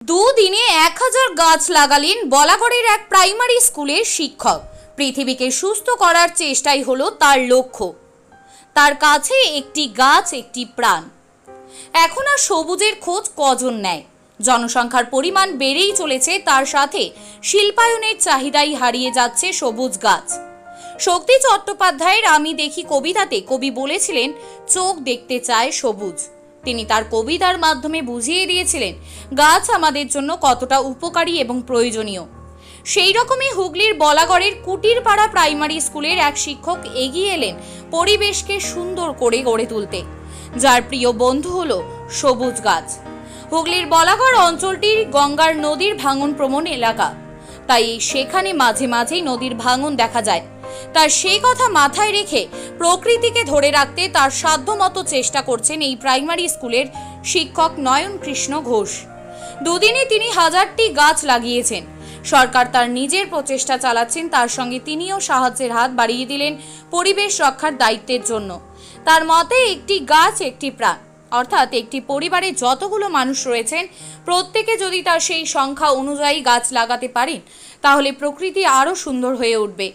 দুদিনে 1000 গাছ লাগালেন বলাগড়ের এক প্রাইমারি স্কুলের শিক্ষক। পৃথিবীকে সুস্থ করার চেষ্টাই হলো তার লক্ষ্য। তার কাছে একটি গাছ একটি প্রাণ। এখন আর সবুজের খোঁজ কজন নেয়? জনসংখ্যার পরিমাণ বেড়েই চলেছে, তার সাথে শিল্পায়নের চাহিদাই হারিয়ে যাচ্ছে সবুজ গাছ। শক্তি চট্টোপাধ্যায়ের আমি দেখি কবিতাতে কবি বলেছিলেন, চোখ দেখতে চায় সবুজ। তিনি তার কবিতার মাধ্যমে বুঝিয়ে দিয়েছিলেন গাছ আমাদের জন্য কতটা উপকারী এবং প্রয়োজনীয়। সেই রকমই হুগলির বলাগড়ের কুটিরপাড়া প্রাইমারি স্কুলের এক শিক্ষক এগিয়ে এলেন পরিবেশকে সুন্দর করে গড়ে তুলতে, যার প্রিয় বন্ধু হলো সবুজ গাছ। হুগলির বলাগড় অঞ্চলটির গঙ্গার নদীর ভাঙন প্রবণ এলাকা, তাই সেখানে মাঝে মাঝেই নদীর ভাঙন দেখা যায়। তার সেই কথা মাথায় রেখে প্রকৃতিকে ধরে রাখতে তার সাধ্যমতো চেষ্টা করছেন এই প্রাইমারি স্কুলের শিক্ষক নয়ন কৃষ্ণ ঘোষ। দুদিনে তিনি 1000টি গাছ লাগিয়েছেন। সরকার তার নিজের প্রচেষ্টা চালাচ্ছেন, তার সঙ্গে তিনিও সাহায্যের হাত বাড়িয়ে দিলেন পরিবেশ রক্ষার দায়িত্বের জন্য। তার মতে একটি গাছ একটি প্রাণ, অর্থাৎ একটি পরিবারে যতগুলো মানুষ রয়েছেন প্রত্যেকে যদি তার সেই সংখ্যা অনুযায়ী গাছ লাগাতে পারেন, তাহলে প্রকৃতি আরও সুন্দর হয়ে উঠবে।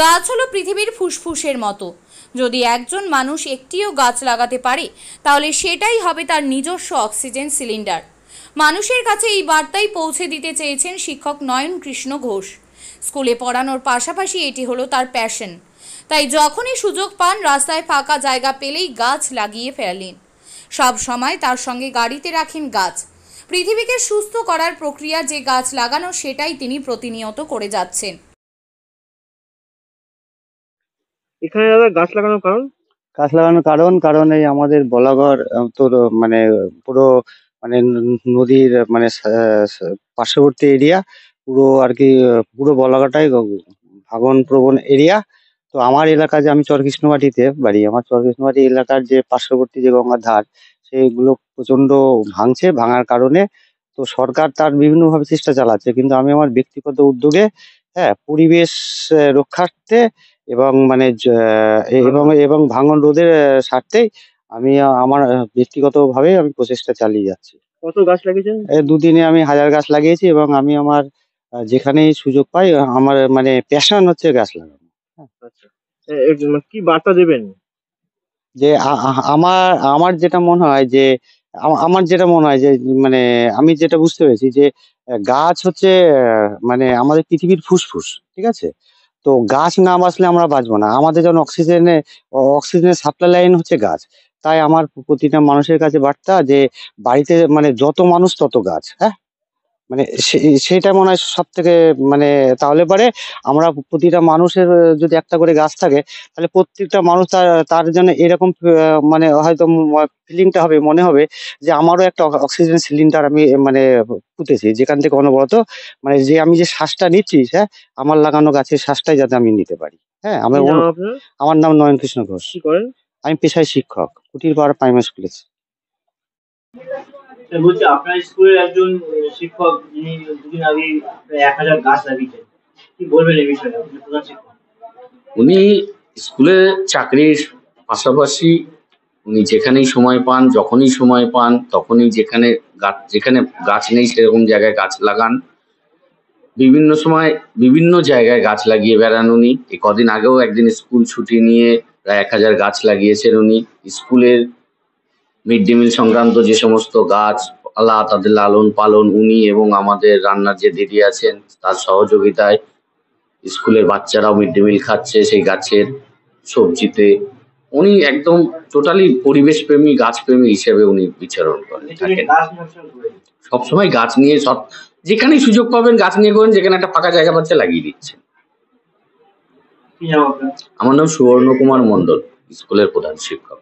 গাছ হলো পৃথিবীর ফুসফুসের মতো। যদি একজন মানুষ একটিও গাছ লাগাতে পারে, তাহলে সেটাই হবে তার নিজস্ব অক্সিজেন সিলিন্ডার। মানুষের কাছে এই বার্তাই পৌঁছে দিতে চেয়েছেন শিক্ষক নয়ন কৃষ্ণ ঘোষ। স্কুলে পড়ানোর পাশাপাশি এটি হলো তার প্যাশন, তাই যখনই সুযোগ পান রাস্তায় ফাঁকা জায়গা পেলেই গাছ লাগিয়ে ফেলেন। সব সময় তার সঙ্গে গাড়িতে রাখেন গাছ। পৃথিবীকে সুস্থ করার প্রক্রিয়া যে গাছ লাগানো, সেটাই তিনি প্রতিনিয়ত করে যাচ্ছেন। এখানে দাদা গাছ লাগানোর কারণ এই আমাদের বলাগড় তো মানে পুরো মানে নদীর মানে পার্শ্ববর্তী এরিয়া, পুরো আর কি পুরো বলাগড়টাই ভাঙন প্রবণ এরিয়া। তো আমার এলাকা, যে আমি চরকৃষ্ণবাটিতে বাড়ি, আমার চরকৃষ্ণবাটি এলাকার যে পার্শ্ববর্তী যে গঙ্গার ধার, সেগুলো প্রচন্ড ভাঙার কারণে তো সরকার তার বিভিন্নভাবে চেষ্টা চালাচ্ছে, কিন্তু আমি আমার ব্যক্তিগত উদ্যোগে পরিবেশ রক্ষার্থে এবং মানে এবং ভাঙন রোধের স্বার্থেই আমি আমার ব্যক্তিগতভাবে আমি প্রচেষ্টা চালিয়ে যাচ্ছি। কত গাছ লাগিয়েছেন? দুদিনে আমি 1000 গাছ লাগিয়েছি এবং আমি আমার যেখানেই সুযোগ পাই, আমার মানে প্যাশন হচ্ছে গাছ লাগানো। আচ্ছা, কি বার্তা দেবেন? যে আমার আমার যেটা মনে হয় যে আমার যেটা মনে হয় যে মানে আমি যেটা বুঝতে পেরেছি যে গাছ হচ্ছে মানে আমাদের পৃথিবীর ফুসফুস, ঠিক আছে? তো গাছ না বাঁচলে আমরা বাঁচবো না। আমাদের যেমন অক্সিজেনের সাপ্লাই লাইন হচ্ছে গাছ। তাই আমার প্রতিটা মানুষের কাছে বার্তা যে বাড়িতে মানে যত মানুষ তত গাছ। মানে সেটা মনে হয় সব থেকে মানে তাহলে পরে আমরা প্রতিটা মানুষের যদি একটা করে গাছ থাকে, তাহলে প্রত্যেকটা মানুষ তার জন্য এরকম মানে হয়তো ফিলিংটা হবে, মনে হবে যে আমারও একটা অক্সিজেন সিলিন্ডার আমি মানে পুঁতেছি, যেখান থেকে অনবরত মানে যে আমি যে শ্বাসটা নিচ্ছি, আমার লাগানো গাছের শ্বাসটাই যাতে আমি নিতে পারি। আমার নাম নয়ন কৃষ্ণ ঘোষ। কি করেন? আমি পেশায় শিক্ষক, কুটিরপাড়া প্রাইমারি স্কুলে। বলছি, আপনার স্কুলের একজন শিক্ষক যিনি দুদিন আগে 1000 গাছ লাগিয়েছেন, কি বলবেন এই বিষয়ে? প্রধান শিক্ষক উনি স্কুলে চাকরির পাশাপাশি উনি যেখানেই সময় পান, যখনই সময় পান, তখনই যেখানে গাছ নেই সেরকম জায়গায় গাছ লাগান। বিভিন্ন সময় বিভিন্ন জায়গায় গাছ লাগিয়ে বেড়ান উনি। এই কদিন আগেও একদিন স্কুল ছুটি নিয়ে প্রায় 1000 গাছ লাগিয়েছেন উনি। স্কুলের মিড ডে মিল সংক্রান্ত যে সমস্ত গাছপালা, তাদের লালন পালন উনি এবং আমাদের রান্নার যে দিদি আছেন তার সহযোগিতায় স্কুলের বাচ্চারাও মিড ডে মিল খাচ্ছে সেই গাছের সবজিতে। উনি একদম টোটালি পরিবেশ প্রেমী, গাছ প্রেমী হিসেবে উনি বিচরণ করেন থাকেন। সবসময় গাছ নিয়ে যেখানেই সুযোগ পাবেন গাছ নিয়ে করেন, যেখানে একটা ফাঁকা জায়গা পাচ্ছে লাগিয়ে দিচ্ছেন। আমার নাম সুবর্ণ কুমার মন্ডল, স্কুলের প্রধান শিক্ষক।